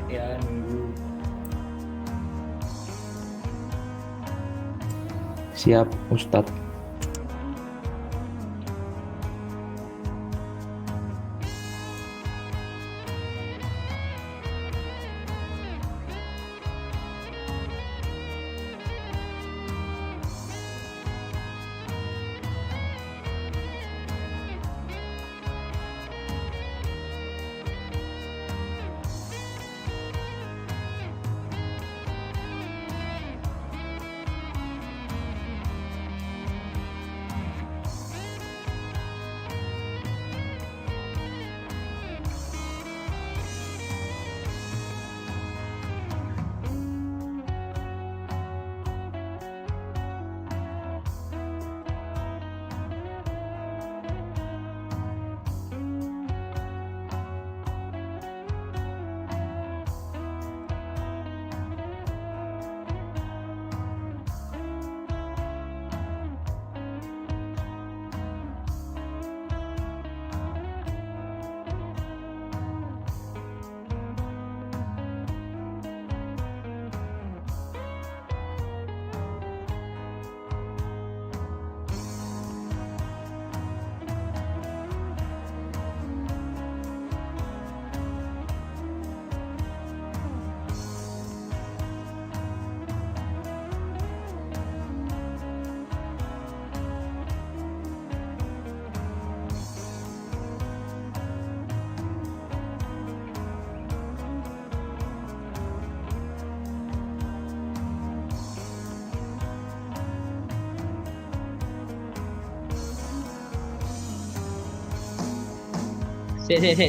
Ya nunggu. Siap, Ustadz.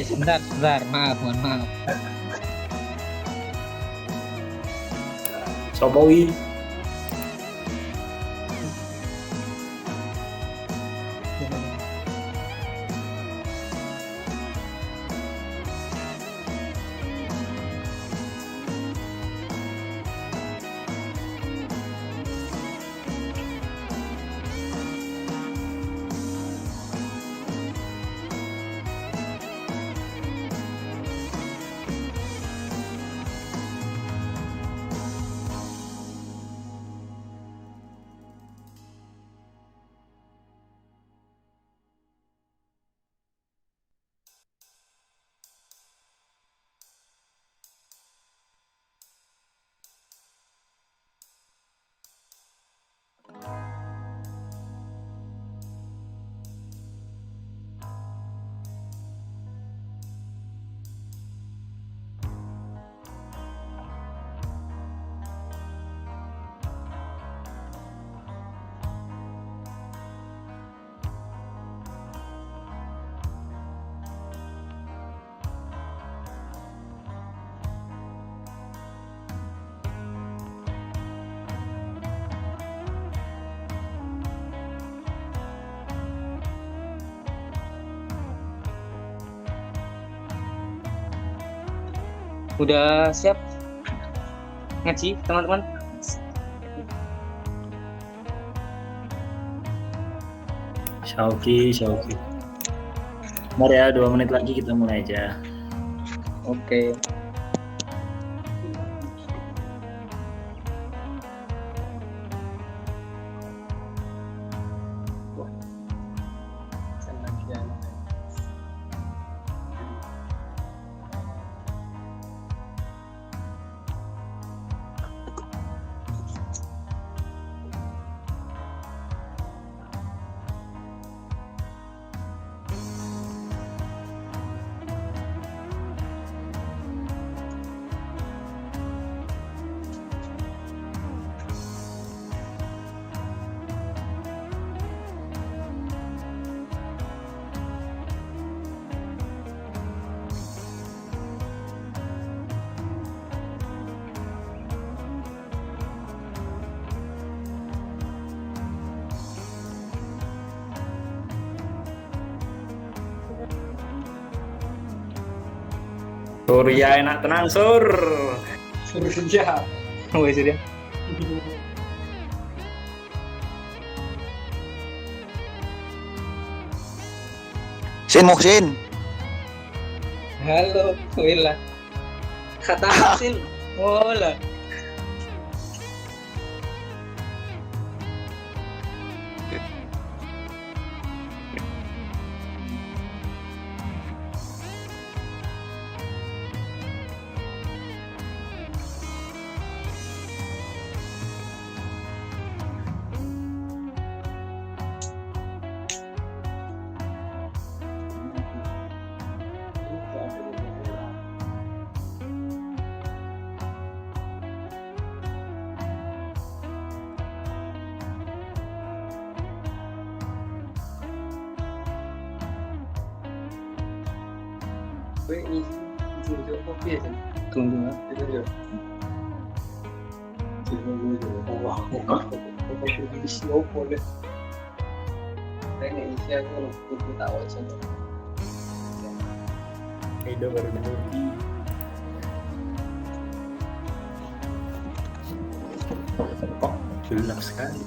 Sebentar, mohon maaf. Sopowi. Udah siap ngaji teman-teman? Syauki. Mari ya, 2 menit lagi kita mulai aja. Oke. Surya enak tenang sur. Surya. Oh, Surya. Sin Muhsin. Halo, Willa. Kata hasil. Oh lah. Tunggu. Edo baru nanti. Kok gelap sekali.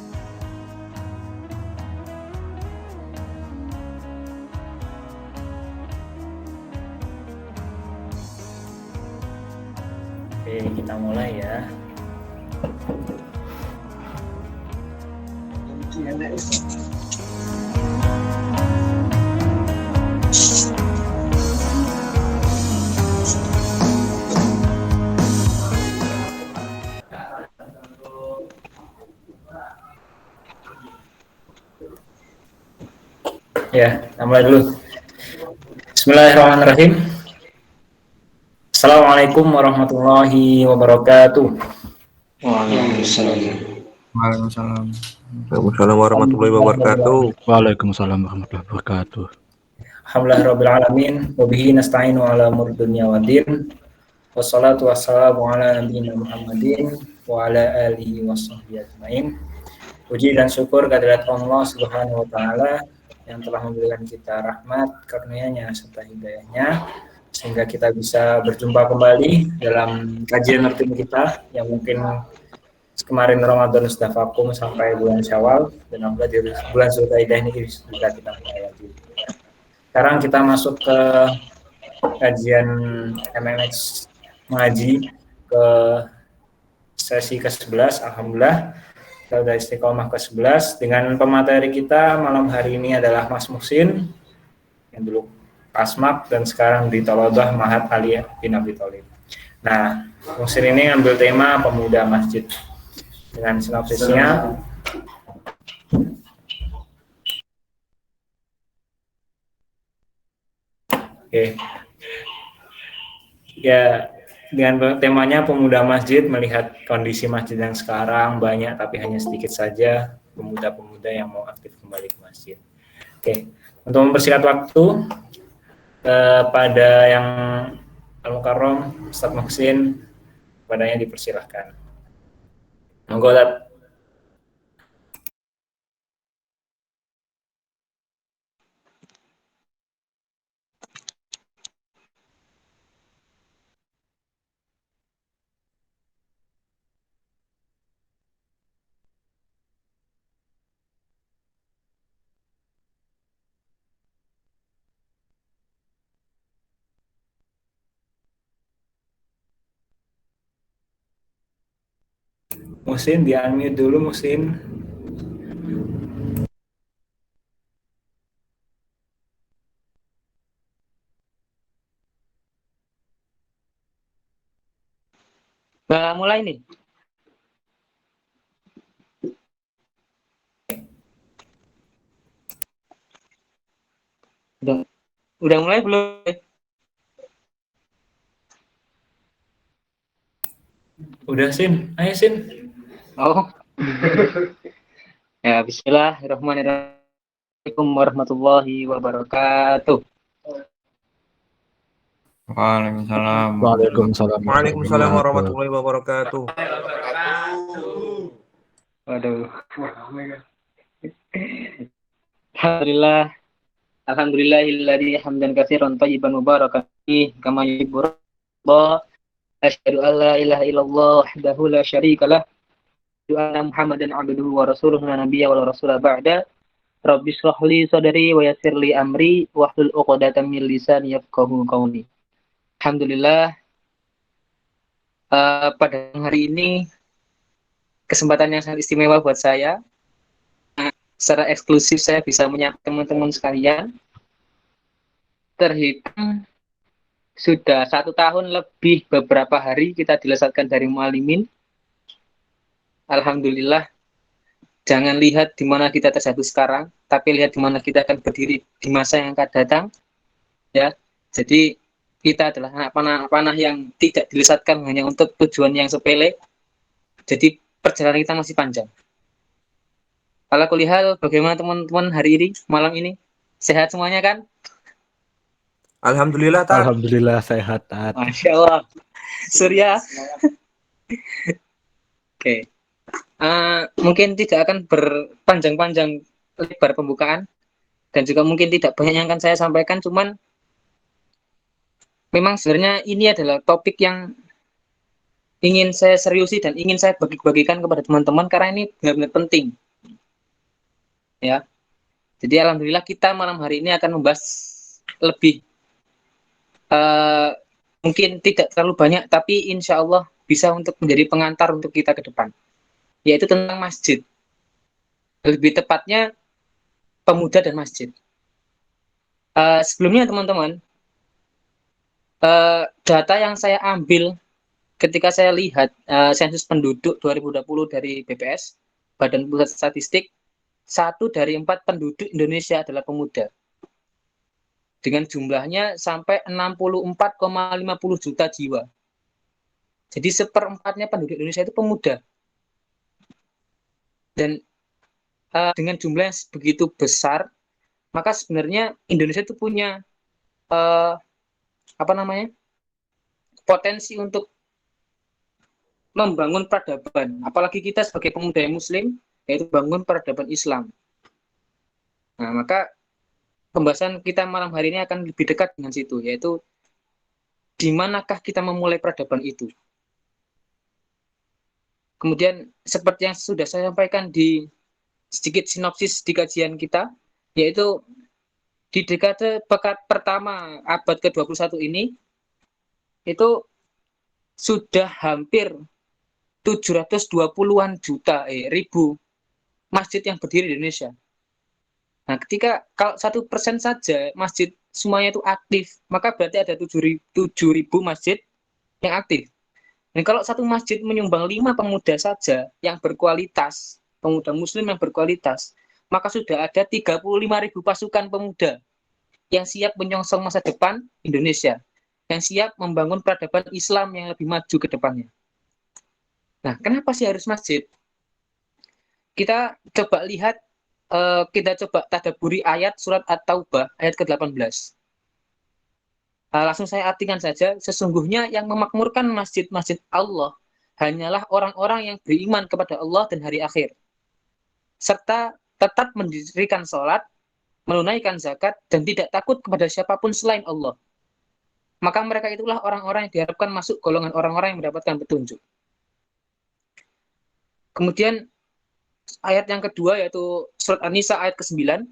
Oke, kita mulai ya. Ya, kita mulai dulu. Bismillahirrahmanirrahim. Assalamualaikum warahmatullahi wabarakatuh. Waalaikumsalam. Waalaikumsalam warahmatullahi wabarakatuh. Waalaikumsalam warahmatullahi wabarakatuh. Alhamdulillahirabbil alamin wa bihi nasta'inu ala umuri dunya waddin. Wassalatu wassalamu ala nabiyyina Muhammadin wa ala alihi washabbihi ajmain. Puji dan syukur kehadirat Allah Subhanahu wa taala yang telah memberikan kita rahmat, karunia-Nya serta hidayahnya sehingga kita bisa berjumpa kembali dalam kajian rutin kita yang mungkin kemarin Ramadan sudah vakum sampai bulan Syawal dan alhamdulillah di bulan Zulkaidah ini sudah kita mulai lagi. Sekarang kita masuk ke kajian MMX Mengaji ke sesi ke-11. Alhamdulillah kita sudah istiqomah ke-11 dengan pemateri kita malam hari ini adalah Mas Muhsin yang dulu Asmak dan sekarang di Tolodah Mahat Ali bin Abi Thalib. Nah, Muhsin ini ngambil tema pemuda masjid dengan sinopsisnya. Oke. Ya, dengan temanya pemuda masjid, melihat kondisi masjid yang sekarang banyak tapi hanya sedikit saja pemuda-pemuda yang mau aktif kembali ke masjid. Oke, untuk mempersingkat waktu pada yang Al-Mukarram, Ustaz Muhsin, padanya dipersilahkan. Monggo, Ustaz. Muhsin, di-unmute dulu, Muhsin. Mulai nih. Udah mulai belum? Udah, Sin. Ayo, Sin. Oh. Ya, bismillahirrahmanirrahim warahmatullahi wabarakatuh. Waalaikumsalam. Waalaikumsalam warahmatullahi wabarakatuh. Waduh. Alhamdulillah. Alhamdulillahilladzi hamdan katsiran thayyiban mubarakan fihi kama yuhibbu rabbuna. Asyhadu an la ilaha illallah wahdahu la syarika lah. Asyhadu anna Muhammadan abduhu wa rasuluhu la nabiyya wa la rasula ba'da. Rabbi shrah li sadri wa yassir li amri wahlul 'uqdatam min lisani yafqahu qawli. Alhamdulillah, Pada hari ini kesempatan yang sangat istimewa buat saya. Secara eksklusif saya bisa menyapa teman-teman sekalian. Terhitung sudah 1 tahun lebih beberapa hari kita dilesatkan dari Mualimin. Alhamdulillah. Jangan lihat di mana kita terjatuh sekarang, tapi lihat di mana kita akan berdiri di masa yang akan datang. Ya, jadi kita adalah anak panah-panah yang tidak dilesatkan hanya untuk tujuan yang sepele. Jadi perjalanan kita masih panjang. Kalau kulihat bagaimana teman-teman hari ini, malam ini? Sehat semuanya kan? Alhamdulillah, Tat. Alhamdulillah sehat, Tat. Masya Allah. Surya. Oke. Mungkin tidak akan berpanjang-panjang lebar pembukaan. Dan juga mungkin tidak banyak yang akan saya sampaikan. Cuman memang sebenarnya ini adalah topik yang ingin saya seriusi dan ingin saya bagi-bagikan kepada teman-teman karena ini benar-benar penting. Ya. Jadi alhamdulillah kita malam hari ini akan membahas lebih mungkin tidak terlalu banyak tapi insya Allah bisa untuk menjadi pengantar untuk kita ke depan, yaitu tentang masjid, lebih tepatnya pemuda dan masjid. Sebelumnya teman-teman, data yang saya ambil ketika saya lihat sensus penduduk 2020 dari BPS, Badan Pusat Statistik, 1 dari 4 penduduk Indonesia adalah pemuda. Dengan jumlahnya sampai 64,50 juta jiwa. Jadi 1/4-nya penduduk Indonesia itu pemuda. Dan dengan jumlah yang begitu besar, maka sebenarnya Indonesia itu punya potensi untuk membangun peradaban. Apalagi kita sebagai pemuda yang Muslim, yaitu bangun peradaban Islam. Nah, maka pembahasan kita malam hari ini akan lebih dekat dengan situ, yaitu di manakah kita memulai peradaban itu. Kemudian seperti yang sudah saya sampaikan di sedikit sinopsis di kajian kita, yaitu di dekade pertama abad ke-21 ini, itu sudah hampir 720-an ribu masjid yang berdiri di Indonesia. Nah, ketika kalau 1% saja masjid semuanya itu aktif, maka berarti ada 7.000 masjid yang aktif. Dan kalau satu masjid menyumbang 5 pemuda saja yang berkualitas, pemuda Muslim yang berkualitas, maka sudah ada 35.000 pasukan pemuda yang siap menyongsong masa depan Indonesia, yang siap membangun peradaban Islam yang lebih maju ke depannya. Nah, kenapa sih harus masjid? Kita coba lihat, kita coba tadabburi ayat surat At-Taubah ayat ke-18. Langsung saya artikan saja, sesungguhnya yang memakmurkan masjid-masjid Allah hanyalah orang-orang yang beriman kepada Allah dan hari akhir, serta tetap mendirikan sholat, menunaikan zakat, dan tidak takut kepada siapapun selain Allah. Maka mereka itulah orang-orang yang diharapkan masuk golongan orang-orang yang mendapatkan petunjuk. Kemudian ayat yang kedua yaitu surat An-Nisa ayat ke-9.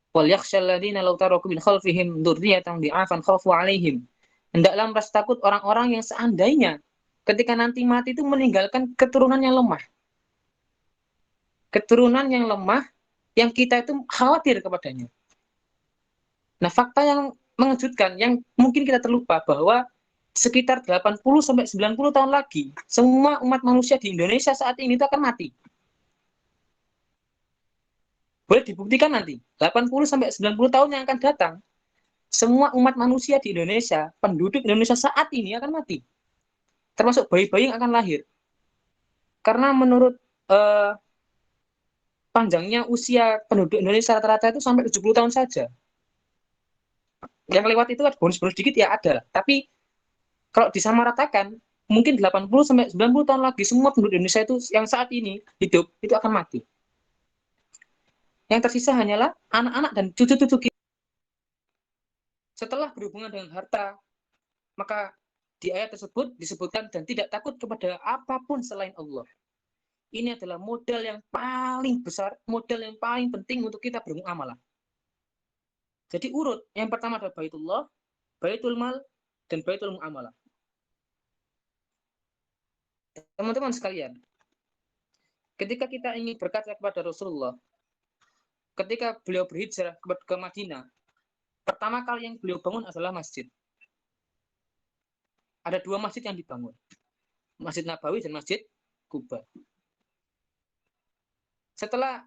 Wal yakhshal ladzina law taraku min khalfihim dzurriyyatan dhi'afan khafu 'alaihim. Hendaklah merasa takut orang-orang yang seandainya ketika nanti mati itu meninggalkan keturunan yang lemah. Keturunan yang lemah yang kita itu khawatir kepadanya. Nah, fakta yang mengejutkan yang mungkin kita terlupa bahwa sekitar 80-90 tahun lagi semua umat manusia di Indonesia saat ini itu akan mati. Boleh dibuktikan nanti, 80-90 tahun yang akan datang, semua umat manusia di Indonesia, penduduk Indonesia saat ini akan mati. Termasuk bayi-bayi yang akan lahir. Karena menurut panjangnya usia penduduk Indonesia rata-rata itu sampai 70 tahun saja. Yang lewat itu ada bonus-bonus dikit ya ada. Tapi kalau disamaratakan, mungkin 80-90 tahun lagi semua penduduk Indonesia itu yang saat ini hidup, itu akan mati. Yang tersisa hanyalah anak-anak dan cucu-cucu kita. Setelah berhubungan dengan harta, maka di ayat tersebut disebutkan dan tidak takut kepada apapun selain Allah. Ini adalah modal yang paling besar, modal yang paling penting untuk kita bermuamalah. Jadi urut, yang pertama adalah Baitullah, Baitul Mal, dan Baitul Muamalah. Teman-teman sekalian, ketika kita ingin berkaca kepada Rasulullah, ketika beliau berhijrah ke Madinah, pertama kali yang beliau bangun adalah masjid. Ada 2 masjid yang dibangun, Masjid Nabawi dan Masjid Kuba. Setelah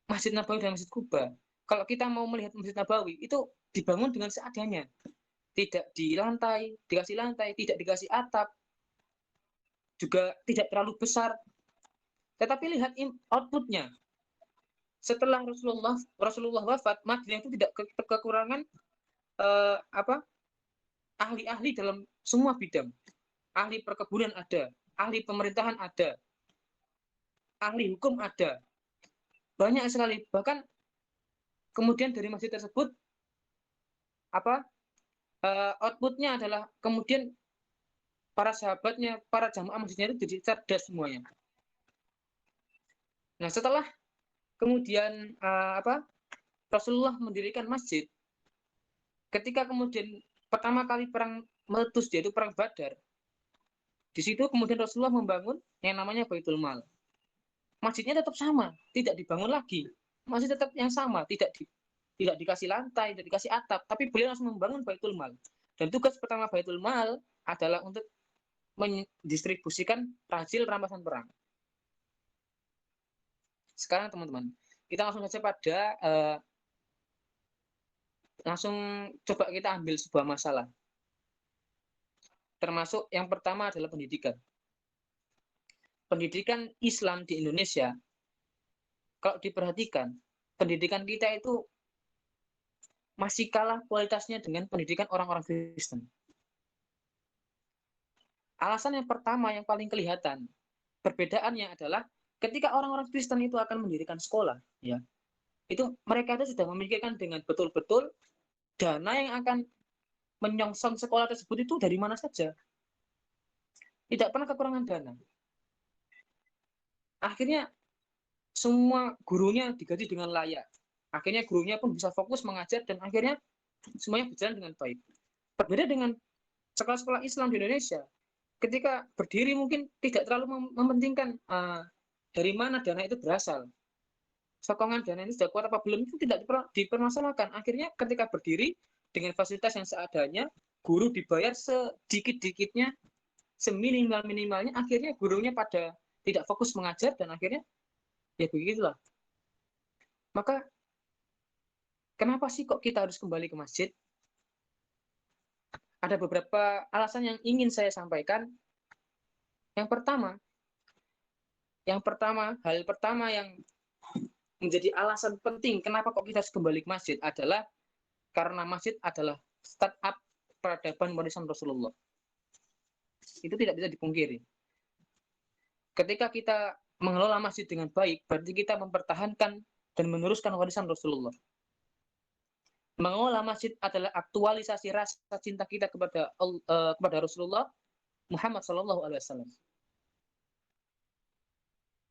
Masjid Nabawi dan Masjid Kuba, kalau kita mau melihat Masjid Nabawi, itu dibangun dengan seadanya. Tidak dikasih lantai, tidak dikasih atap, juga tidak terlalu besar. Tetapi lihat outputnya. Setelah Rasulullah wafat, Madinah itu tidak kekurangan ahli-ahli dalam semua bidang. Ahli perkebunan ada, ahli pemerintahan ada, ahli hukum ada. Banyak sekali. Bahkan kemudian dari masjid tersebut outputnya adalah kemudian para sahabatnya, para jamaah masjidnya itu jadi cerdas semuanya. Nah, setelah kemudian Rasulullah mendirikan masjid, ketika kemudian pertama kali perang meletus, yaitu perang Badar, di situ kemudian Rasulullah membangun yang namanya Baitul Mal. Masjidnya tetap sama, tidak dibangun lagi, masih tetap yang sama, tidak dikasih lantai, tidak dikasih atap, tapi beliau langsung membangun Baitul Mal. Dan tugas pertama Baitul Mal adalah untuk mendistribusikan hasil rampasan perang. Sekarang teman-teman, kita langsung saja pada langsung coba kita ambil sebuah masalah. Termasuk yang pertama adalah pendidikan. Pendidikan Islam di Indonesia, kalau diperhatikan, pendidikan kita itu masih kalah kualitasnya dengan pendidikan orang-orang Kristen. Alasan yang pertama yang paling kelihatan, perbedaannya adalah ketika orang-orang Kristen itu akan mendirikan sekolah, ya, itu mereka itu sudah memikirkan dengan betul-betul dana yang akan menyongsong sekolah tersebut itu dari mana saja. Tidak pernah kekurangan dana. Akhirnya semua gurunya digaji dengan layak. Akhirnya gurunya pun bisa fokus mengajar dan akhirnya semuanya berjalan dengan baik. Berbeda dengan sekolah-sekolah Islam di Indonesia. Ketika berdiri mungkin tidak terlalu mementingkan dari mana dana itu berasal. Sokongan dana ini sudah kuat apa belum itu tidak dipermasalahkan. Akhirnya ketika berdiri dengan fasilitas yang seadanya, guru dibayar sedikit-dikitnya, seminimal-minimalnya, akhirnya gurunya pada tidak fokus mengajar dan akhirnya ya begitulah. Maka kenapa sih kok kita harus kembali ke masjid? Ada beberapa alasan yang ingin saya sampaikan. Yang pertama, hal pertama yang menjadi alasan penting kenapa kok kita harus kembali ke masjid adalah karena masjid adalah startup peradaban warisan Rasulullah. Itu tidak bisa dipungkiri. Ketika kita mengelola masjid dengan baik, berarti kita mempertahankan dan meneruskan warisan Rasulullah. Mengelola masjid adalah aktualisasi rasa cinta kita kepada Rasulullah Muhammad SAW.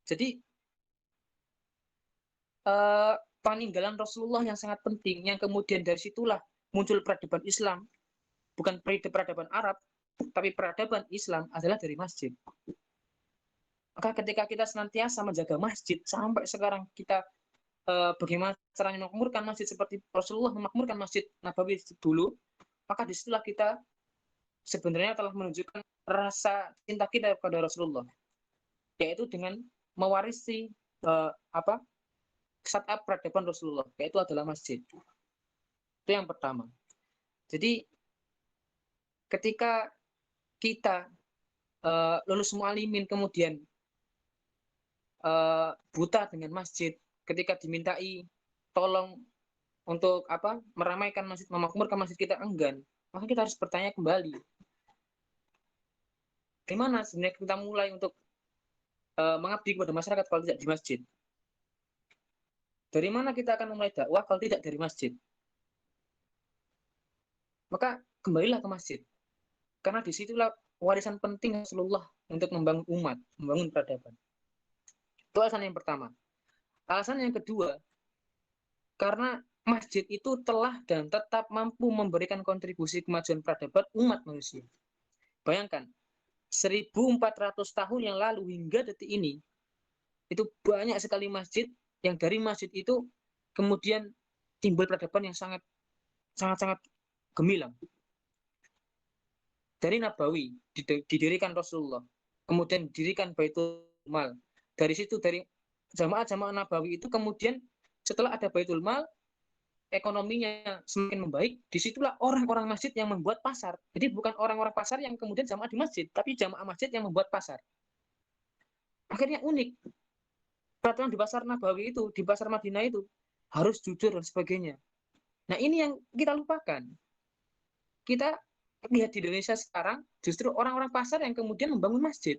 Jadi peninggalan Rasulullah yang sangat penting, yang kemudian dari situlah muncul peradaban Islam, bukan peradaban Arab, tapi peradaban Islam adalah dari masjid. Maka ketika kita senantiasa menjaga masjid, sampai sekarang kita bagaimana caranya memakmurkan masjid seperti Rasulullah memakmurkan Masjid Nabawi dulu, maka disitulah kita sebenarnya telah menunjukkan rasa cinta kita kepada Rasulullah, yaitu dengan mewarisi startup peradaban Rasulullah, yaitu adalah masjid. Itu yang pertama. Jadi ketika kita lulus mu'alimin kemudian buta dengan masjid, ketika dimintai tolong untuk meramaikan masjid, memakmurkan masjid kita enggan, maka kita harus bertanya kembali, gimana sebenarnya kita mulai untuk mengabdi kepada masyarakat kalau tidak di masjid? Dari mana kita akan memulai dakwah kalau tidak dari masjid? Maka kembalilah ke masjid, karena disitulah warisan penting Rasulullah untuk membangun umat, membangun peradaban. Itu alasan yang pertama. Alasan yang kedua, karena masjid itu telah dan tetap mampu memberikan kontribusi kemajuan peradaban umat manusia. Bayangkan, 1400 tahun yang lalu hingga detik ini, itu banyak sekali masjid yang dari masjid itu kemudian timbul peradaban yang sangat gemilang. Dari Nabawi didirikan Rasulullah, kemudian didirikan Baitul Mal. Dari situ, dari jamaah-jamaah Nabawi itu kemudian setelah ada Baitul Mal, ekonominya semakin membaik, disitulah orang-orang masjid yang membuat pasar. Jadi bukan orang-orang pasar yang kemudian jamaah di masjid, tapi jamaah masjid yang membuat pasar. Akhirnya unik. Peraturan di pasar Nabawi itu, di pasar Madinah itu, harus jujur dan sebagainya. Nah ini yang kita lupakan. Kita lihat di Indonesia sekarang, justru orang-orang pasar yang kemudian membangun masjid.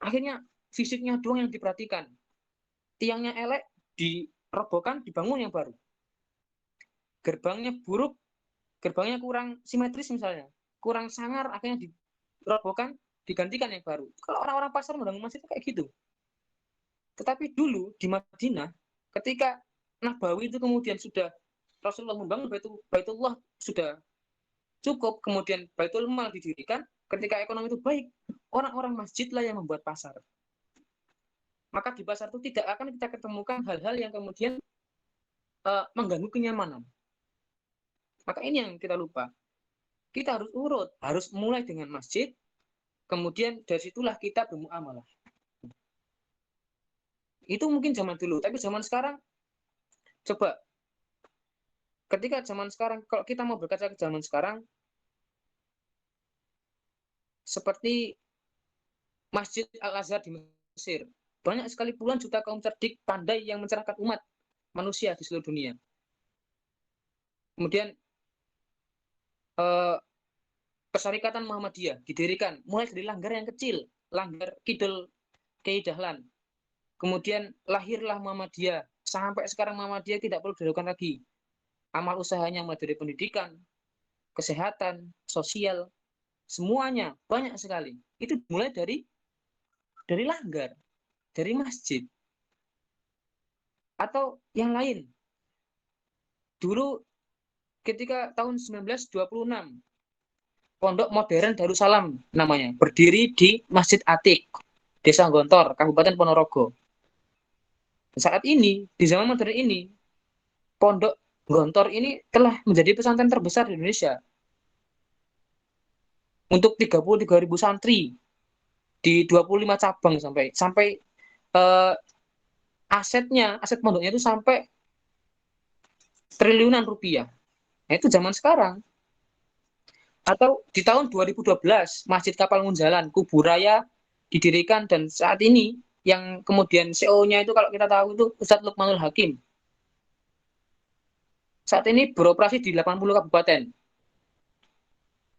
Akhirnya fisiknya doang yang diperhatikan. Tiangnya elek, dirobohkan, dibangun yang baru. Gerbangnya buruk, gerbangnya kurang simetris misalnya, kurang sangar, akhirnya dirobohkan, digantikan yang baru. Kalau orang-orang pasar membangun masjid kayak gitu. Tetapi dulu di Madinah, ketika Nabawi itu kemudian sudah Rasulullah membangun Baitullah sudah cukup, kemudian Baitul Mal didirikan, ketika ekonomi itu baik, orang-orang masjidlah yang membuat pasar. Maka di pasar itu tidak akan kita ketemukan hal-hal yang kemudian mengganggu kenyamanan. Maka ini yang kita lupa. Kita harus urut, harus mulai dengan masjid, kemudian dari situlah kita bermuamalah. Itu mungkin zaman dulu, tapi zaman sekarang, coba, ketika zaman sekarang, kalau kita mau berkaca ke zaman sekarang, seperti Masjid Al-Azhar di Mesir, banyak sekali puluhan juta kaum cerdik, pandai yang mencerahkan umat manusia di seluruh dunia. Kemudian Persyarikatan Muhammadiyah didirikan, mulai dari langgar yang kecil, langgar Kidul Kiai Dahlan. Kemudian lahirlah Muhammadiyah, sampai sekarang Muhammadiyah tidak perlu dilakukan lagi. Amal usahanya mulai dari pendidikan, kesehatan, sosial, semuanya banyak sekali. Itu mulai dari langgar, dari masjid. Atau yang lain. Dulu ketika tahun 1926, Pondok Modern Darussalam namanya, berdiri di Masjid Atik, Desa Gontor, Kabupaten Ponorogo. Saat ini, di zaman modern ini, Pondok Gontor ini telah menjadi pesantren terbesar di Indonesia. Untuk 33.000 santri di 25 cabang sampai aset pondoknya itu sampai triliunan rupiah. Nah, itu zaman sekarang. Atau di tahun 2012, Masjid Kapal Munjalan, Kuburaya didirikan, dan saat ini yang kemudian CEO-nya itu kalau kita tahu itu Ustadz Lukmanul Hakim. Saat ini beroperasi di 80 kabupaten.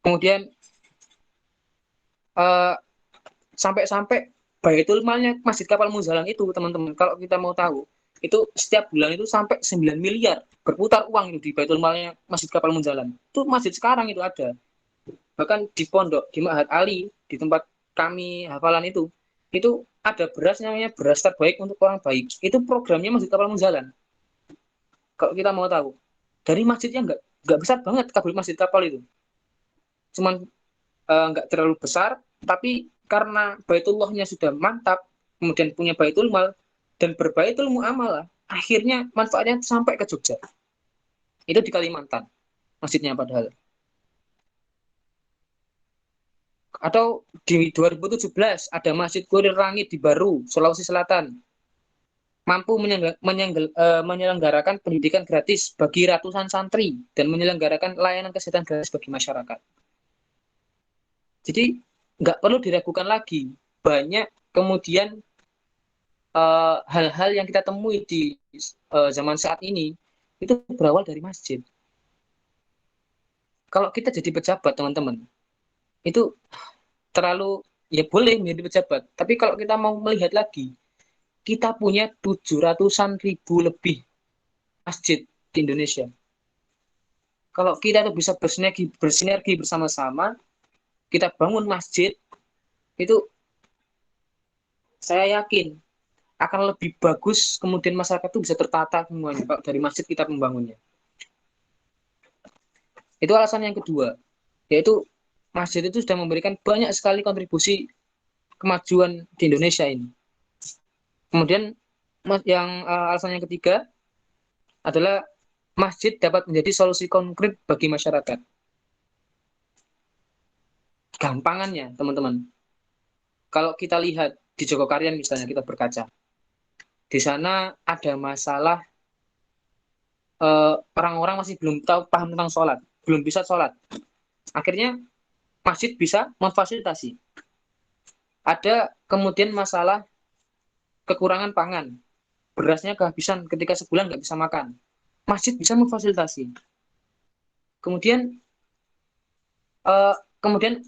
Kemudian sampai-sampai Baitul Malnya Masjid Kapal Munjalan itu, teman-teman, kalau kita mau tahu, itu setiap bulan itu sampai 9 miliar berputar uang itu di Baitul Malnya Masjid Kapal Munjalan. Itu masjid sekarang itu ada. Bahkan di pondok, di Ma'had Ali, di tempat kami hafalan itu ada beras namanya beras terbaik untuk orang baik. Itu programnya Masjid Kapal Munjalan. Kalau kita mau tahu, dari masjidnya nggak besar banget kabel Masjid Kapal itu. Cuman nggak terlalu besar, tapi karena Baitullahnya sudah mantap, kemudian punya Baitul Mal, dan berbaitul muamalah, akhirnya manfaatnya sampai ke Jogja. Itu di Kalimantan, masjidnya padahal. Atau di 2017 ada Masjid Kurir Langit di Baru, Sulawesi Selatan, mampu menyelenggarakan pendidikan gratis bagi ratusan santri dan menyelenggarakan layanan kesehatan gratis bagi masyarakat. Jadi nggak perlu diragukan lagi, banyak kemudian hal-hal yang kita temui di zaman saat ini itu berawal dari masjid. Kalau kita jadi pejabat, teman-teman, itu terlalu, ya boleh menjadi pejabat, tapi kalau kita mau melihat lagi, kita punya 700.000 lebih masjid di Indonesia. Kalau kita tuh bisa bersinergi bersama-sama, kita bangun masjid, itu saya yakin akan lebih bagus, kemudian masyarakat itu bisa tertata semuanya Pak, dari masjid kita membangunnya. Itu alasan yang kedua, yaitu masjid itu sudah memberikan banyak sekali kontribusi kemajuan di Indonesia ini. Kemudian yang alasan yang ketiga adalah masjid dapat menjadi solusi konkret bagi masyarakat. Gampangannya, teman-teman. Kalau kita lihat di Jogokarian misalnya, kita berkaca. Di sana ada masalah orang-orang masih belum tahu paham tentang sholat, belum bisa sholat. Akhirnya masjid bisa memfasilitasi. Ada kemudian masalah kekurangan pangan, berasnya kehabisan ketika sebulan nggak bisa makan. Masjid bisa memfasilitasi. Kemudian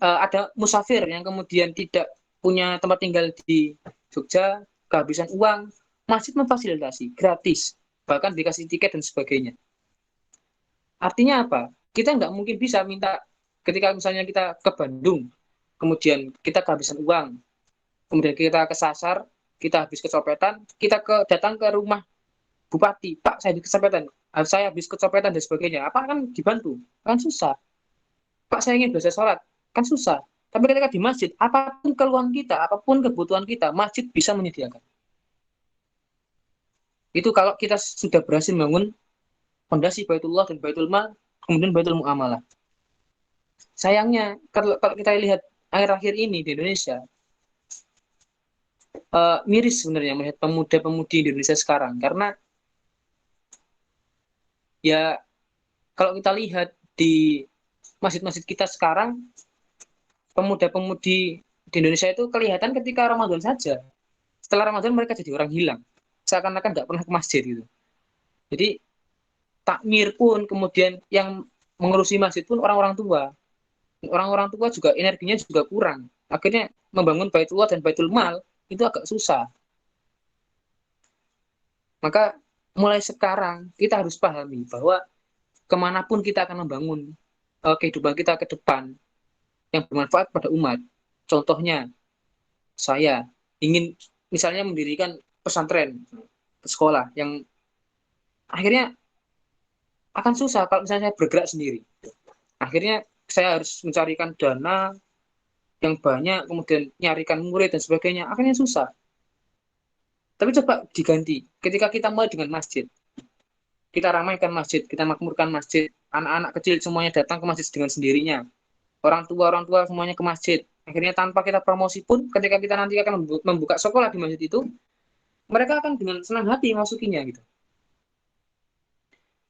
ada musafir yang kemudian tidak punya tempat tinggal di Jogja, kehabisan uang, masjid memfasilitasi, gratis, bahkan dikasih tiket dan sebagainya. Artinya apa? Kita nggak mungkin bisa minta ketika misalnya kita ke Bandung, kemudian kita kehabisan uang, kemudian kita kesasar, kita habis kecopetan, kita datang ke rumah bupati, Pak, saya habis kecopetan dan sebagainya. Apa kan dibantu? Kan susah. Pak, saya ingin belajar sholat, kan susah. Tapi ketika di masjid, apapun keluhan kita, apapun kebutuhan kita, masjid bisa menyediakan. Itu kalau kita sudah berhasil membangun fondasi Baitullah dan Baitul Mal, kemudian Baitul Muamalah. Sayangnya, kalau kita lihat akhir-akhir ini di Indonesia, miris sebenarnya melihat pemuda-pemudi Indonesia sekarang. Karena ya, kalau kita lihat di masjid-masjid kita sekarang, pemuda-pemudi di Indonesia itu kelihatan ketika Ramadan saja. Setelah Ramadan mereka jadi orang hilang. Seakan-akan nggak pernah ke masjid gitu. Jadi takmir pun kemudian yang mengurusi masjid pun orang-orang tua. Orang-orang tua juga energinya juga kurang. Akhirnya membangun Baitullah dan Baitul Mal itu agak susah. Maka mulai sekarang kita harus pahami bahwa kemanapun kita akan membangun kehidupan kita ke depan yang bermanfaat pada umat. Contohnya, saya ingin misalnya mendirikan pesantren, sekolah yang akhirnya akan susah kalau misalnya saya bergerak sendiri. Akhirnya saya harus mencarikan dana yang banyak, kemudian nyarikan murid dan sebagainya. Akhirnya susah. Tapi coba diganti. Ketika kita mulai dengan masjid, kita ramaikan masjid, kita makmurkan masjid, anak-anak kecil semuanya datang ke masjid dengan sendirinya. Orang tua semuanya ke masjid. Akhirnya tanpa kita promosi pun, ketika kita nanti akan membuka sekolah di masjid itu, mereka akan dengan senang hati masukinya gitu.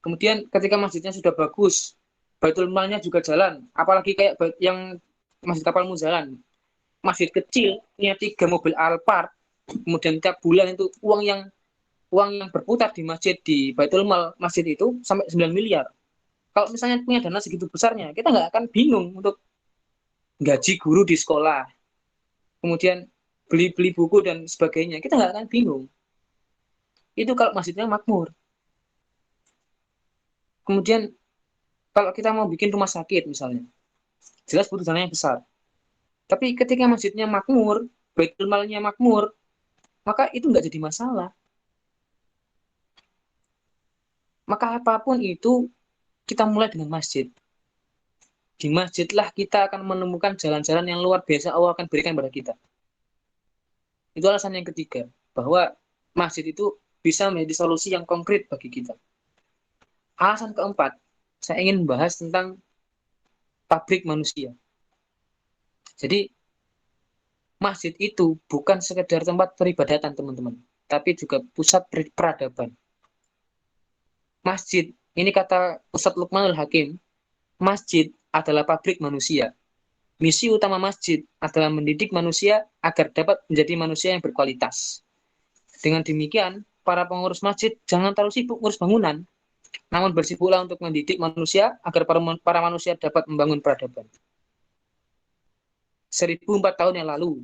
Kemudian ketika masjidnya sudah bagus, Baitul Malnya juga jalan, apalagi kayak yang Masjid Kapal Muzalan, masjid kecil punya 3 mobil Alphard, kemudian tiap bulan itu uang yang berputar di masjid di Baitul Mal masjid itu sampai 9 miliar. Kalau misalnya punya dana segitu besarnya, kita nggak akan bingung untuk gaji guru di sekolah, kemudian beli buku dan sebagainya. Kita nggak akan bingung. Itu kalau masjidnya makmur. Kemudian kalau kita mau bikin rumah sakit misalnya, jelas butuh dana yang besar. Tapi ketika masjidnya makmur, Baitul Malnya makmur, maka itu nggak jadi masalah. Maka apapun itu, kita mulai dengan masjid. Di masjidlah kita akan menemukan jalan-jalan yang luar biasa Allah akan berikan kepada kita. Itu alasan yang ketiga, bahwa masjid itu bisa menjadi solusi yang konkret bagi kita. Alasan keempat, saya ingin membahas tentang pabrik manusia. Jadi, masjid itu bukan sekedar tempat peribadatan, teman-teman, tapi juga pusat peradaban. Masjid, ini kata Ustadz Luqmanul Hakim, masjid adalah pabrik manusia. Misi utama masjid adalah mendidik manusia agar dapat menjadi manusia yang berkualitas. Dengan demikian, para pengurus masjid jangan terlalu sibuk ngurus bangunan, namun bersibuklah untuk mendidik manusia agar para manusia dapat membangun peradaban. 1004 tahun yang lalu,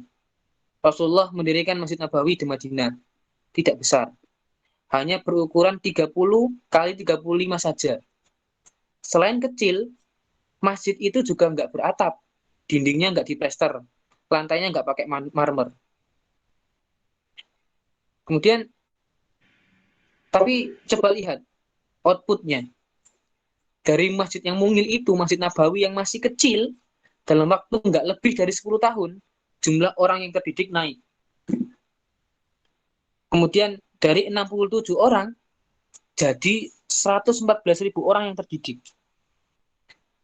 Rasulullah mendirikan Masjid Nabawi di Madinah. Tidak besar. Hanya berukuran 30 kali 35 saja. Selain kecil, masjid itu juga nggak beratap. Dindingnya nggak diplester. Lantainya nggak pakai marmer. Kemudian, tapi coba lihat outputnya. Dari masjid yang mungil itu, Masjid Nabawi yang masih kecil, dalam waktu nggak lebih dari 10 tahun, jumlah orang yang terdidik naik. Kemudian dari 67 orang, jadi 114.000 orang yang terdidik.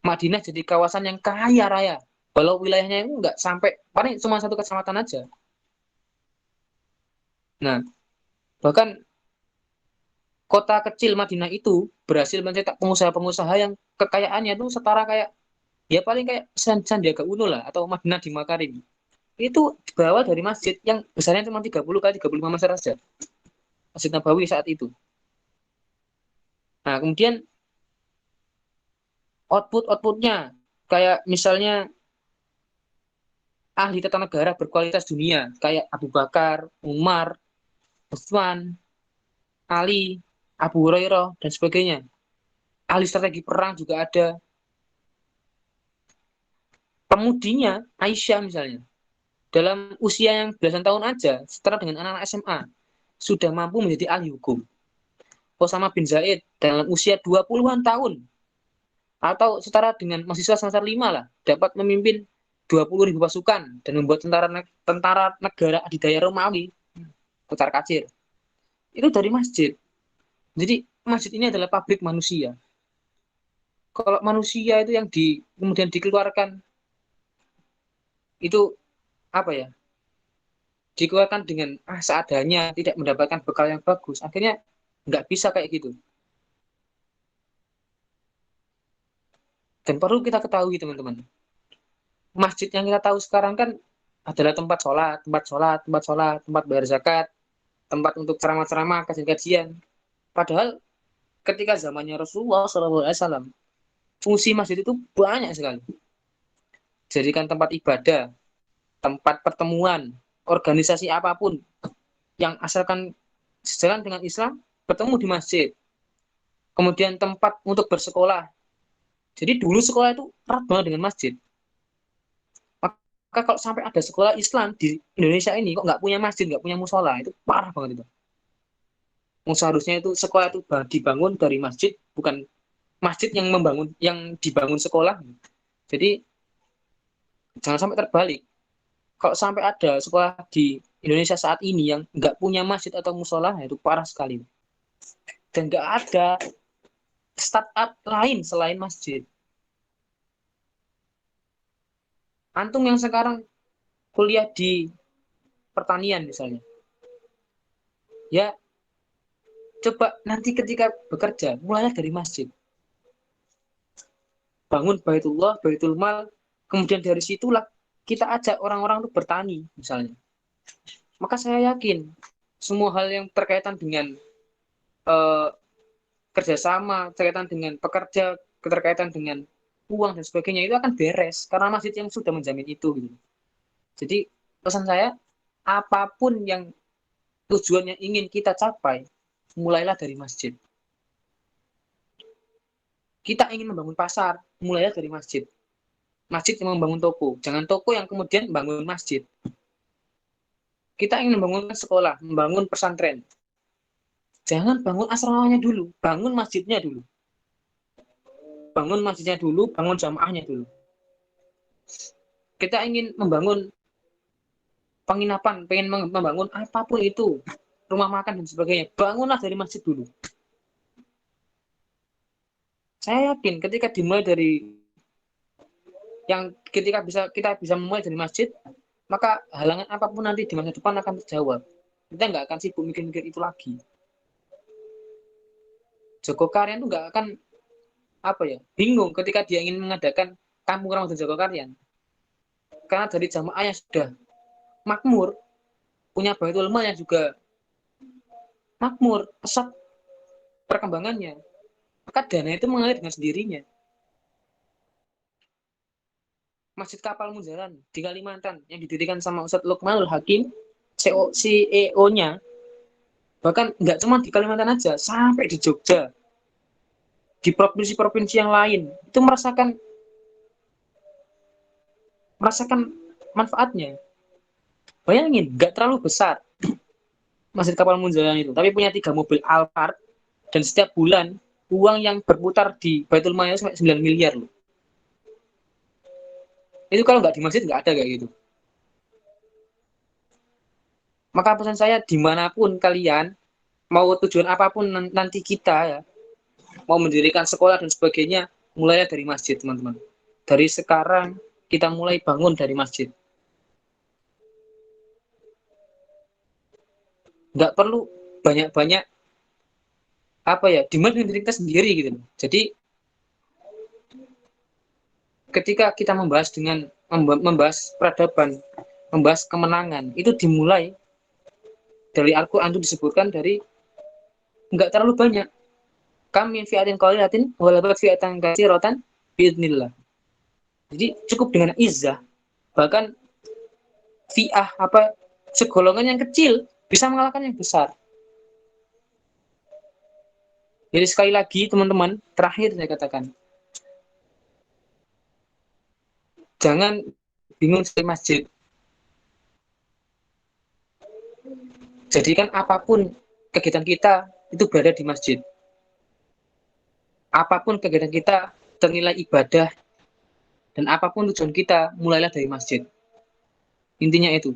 Madinah jadi kawasan yang kaya raya. Walau wilayahnya itu nggak sampai, paling cuma satu kecamatan aja. Nah, bahkan kota kecil Madinah itu berhasil mencetak pengusaha-pengusaha yang kekayaannya itu setara kayak, ya paling kayak Sandiaga Uno lah, atau Madinah di Makarim. Itu berawal dari masjid yang besarnya cuma 30 kali 35 meter saja. Masjid Nabawi saat itu. Nah, kemudian outputnya kayak misalnya ahli tata negara berkualitas dunia kayak Abu Bakar, Umar, Utsman, Ali, Abu Hurairah dan sebagainya. Ahli strategi perang juga ada. Pemudinya Aisyah misalnya, dalam usia yang belasan tahun aja, setara dengan anak-anak SMA, sudah mampu menjadi ahli hukum. Osama bin Zaid dalam usia 20-an tahun, atau setara dengan mahasiswa semester 5 lah, dapat memimpin 20.000 pasukan dan membuat tentara negara adidaya Romawi kocar kacir. Itu dari masjid. Jadi masjid ini adalah pabrik manusia. Kalau manusia itu yang kemudian dikeluarkan itu apa ya? Dikeluarkan dengan seadanya, tidak mendapatkan bekal yang bagus, akhirnya nggak bisa kayak gitu. Dan perlu kita ketahui teman-teman, masjid yang kita tahu sekarang kan adalah tempat sholat, tempat bayar zakat, tempat untuk ceramah-ceramah, kajian-kajian. Padahal ketika zamannya Rasulullah SAW, fungsi masjid itu banyak sekali. Jadikan tempat ibadah, tempat pertemuan, organisasi apapun yang asalkan sejalan dengan Islam, bertemu di masjid. Kemudian tempat untuk bersekolah. Jadi dulu sekolah itu erat banget dengan masjid. Maka kalau sampai ada sekolah Islam di Indonesia ini kok nggak punya masjid, nggak punya musola, itu parah banget itu. Seharusnya itu sekolah itu dibangun dari masjid, bukan masjid yang dibangun sekolah. Jadi jangan sampai terbalik. Kalau sampai ada sekolah di Indonesia saat ini yang nggak punya masjid atau musola, itu parah sekali. Dan nggak ada startup lain selain masjid. Antum yang sekarang kuliah di pertanian misalnya, ya coba nanti ketika bekerja, mulailah dari masjid. Bangun Baitul Mal, kemudian dari situlah kita ajak orang-orang untuk bertani misalnya. Maka saya yakin semua hal yang berkaitan dengan kerjasama, berkaitan dengan pekerja, berkaitan dengan uang dan sebagainya itu akan beres karena masjid yang sudah menjamin itu. Gitu. Jadi pesan saya, apapun yang tujuan yang ingin kita capai, mulailah dari masjid. Kita ingin membangun pasar, mulailah dari masjid. Masjid yang membangun toko, jangan toko yang kemudian membangun masjid. Kita ingin membangun sekolah, membangun pesantren. Jangan bangun asramanya dulu, bangun masjidnya dulu. Bangun masjidnya dulu, bangun jamaahnya dulu. Kita ingin membangun penginapan, pengen membangun apapun itu, rumah makan dan sebagainya, bangunlah dari masjid dulu. Saya yakin ketika dimulai dari kita bisa memulai dari masjid, maka halangan apapun nanti di masa depan akan terjawab. Kita nggak akan sibuk mikir-mikir itu lagi. Joko Karyan itu nggak akan bingung ketika dia ingin mengadakan kampung Ramadan Joko Karyan. Karena dari jamaah yang sudah makmur, punya Baitul Mal yang juga makmur, pesat perkembangannya, maka dana itu mengalir dengan sendirinya. Masjid Kapal Munjaran di Kalimantan yang didirikan sama Ustadz Lukmanul Hakim, CEO-nya, bahkan nggak cuma di Kalimantan aja, sampai di Jogja, di provinsi-provinsi yang lain, itu merasakan manfaatnya. Bayangin, nggak terlalu besar Masjid Kapal Munjaran itu, tapi punya 3 mobil Alphard, dan setiap bulan uang yang berputar di Baitul Mal sampai 9 miliar loh. Itu kalau nggak di masjid nggak ada kayak gitu. Maka pesan saya, dimanapun kalian, mau tujuan apapun nanti kita ya, mau mendirikan sekolah dan sebagainya, mulailah dari masjid, teman-teman. Dari sekarang kita mulai bangun dari masjid. Nggak perlu banyak-banyak demand dari kita sendiri gitu. Jadi ketika kita membahas peradaban, membahas kemenangan, itu dimulai dari Al-Quran. Itu disebutkan dari nggak terlalu banyak. Kam min fi'atin qalilatin walabat fi'atan katsiratan biidznillah. Jadi cukup dengan izzah, bahkan fi'ah segolongan yang kecil bisa mengalahkan yang besar. Jadi sekali lagi teman-teman, terakhir saya katakan, jangan bingung di masjid. Jadikan apapun kegiatan kita itu berada di masjid. Apapun kegiatan kita ternilai ibadah, dan apapun tujuan kita mulailah dari masjid. Intinya itu.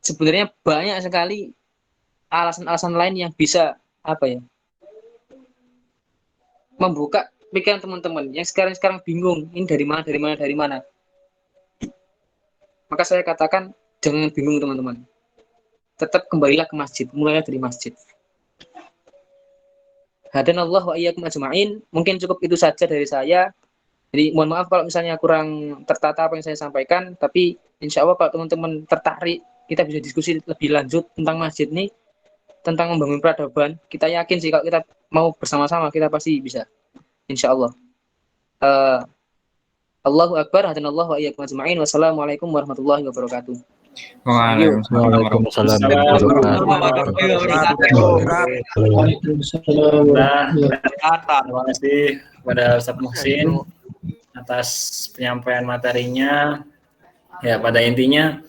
Sebenarnya banyak sekali alasan-alasan lain yang bisa membuka pikiran teman-teman yang sekarang bingung, ini dari mana. Maka saya katakan jangan bingung teman-teman. Tetap kembalilah ke masjid, mulailah dari masjid. Hadanallahu wa iyyakum ajma'in. Mungkin cukup itu saja dari saya. Jadi mohon maaf kalau misalnya kurang tertata apa yang saya sampaikan, tapi insya Allah kalau teman-teman tertarik, kita bisa diskusi lebih lanjut tentang masjid ini, tentang membangun peradaban. Kita yakin sih kalau kita mau bersama-sama, kita pasti bisa. Insya Allah. Allahu Akbar. Hadanallahu wa iyyakum ajma'in. Wassalamualaikum warahmatullahi wabarakatuh. Waalaikumsalam warahmatullahi wabarakatuh. Terima kasih kepada Ustaz Muhsin atas penyampaian materinya. Ya, pada intinya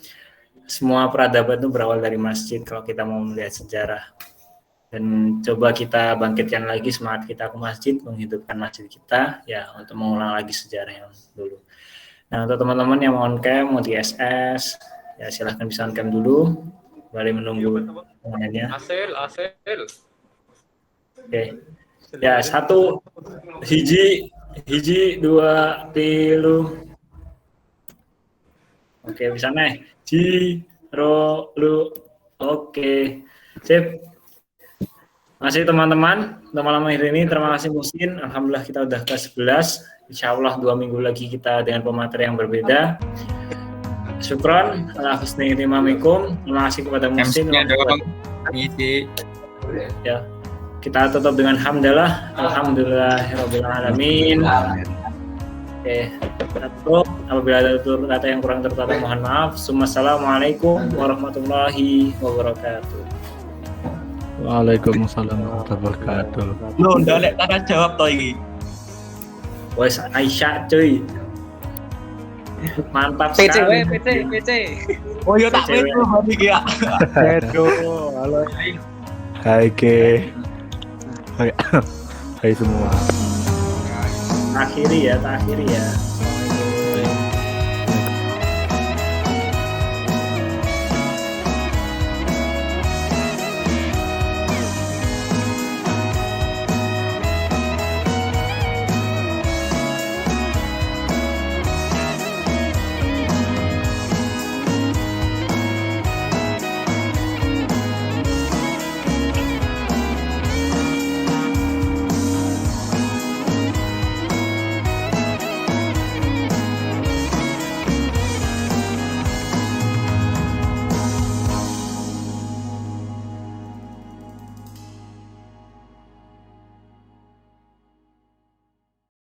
semua peradaban itu berawal dari masjid kalau kita mau melihat sejarah. Dan coba kita bangkitkan lagi semangat kita ke masjid, menghidupkan masjid kita ya untuk mengulang lagi sejarah yang dulu. Nah, untuk teman-teman yang mau on-cam, mau di SS, ya silahkan bisa on-cam dulu. Kembali menunggu pengumumannya. Hasil. Oke. Ya, 1 hiji 2 3. Oke, bisa nih. Lu. Oke. Sip. Masih teman-teman, untuk malam hari ini terima kasih Muhsin. Alhamdulillah kita udah ke 11. Insyaallah 2 minggu lagi kita dengan pemateri yang berbeda. Syukron ala husni ihtimamikum. Terima kasih kepada Muhsin. Ya. Kita tutup dengan hamdalah. Alhamdulillahirabbil alamin. Oke. Tutup. Apabila ada tutur kata yang kurang tertata mohon maaf. Assalamualaikum warahmatullahi wabarakatuh. Waalaikumsalam warahmatullahi wabarakatuh. Lo ndak ada jawab toh iki. Wes Aisyah cuy. Mantap sekali. PC. Oh iya tak PC. betul hari iki ya. Aduh, halo. Hai Ke. Hai semua. Akhiri ya.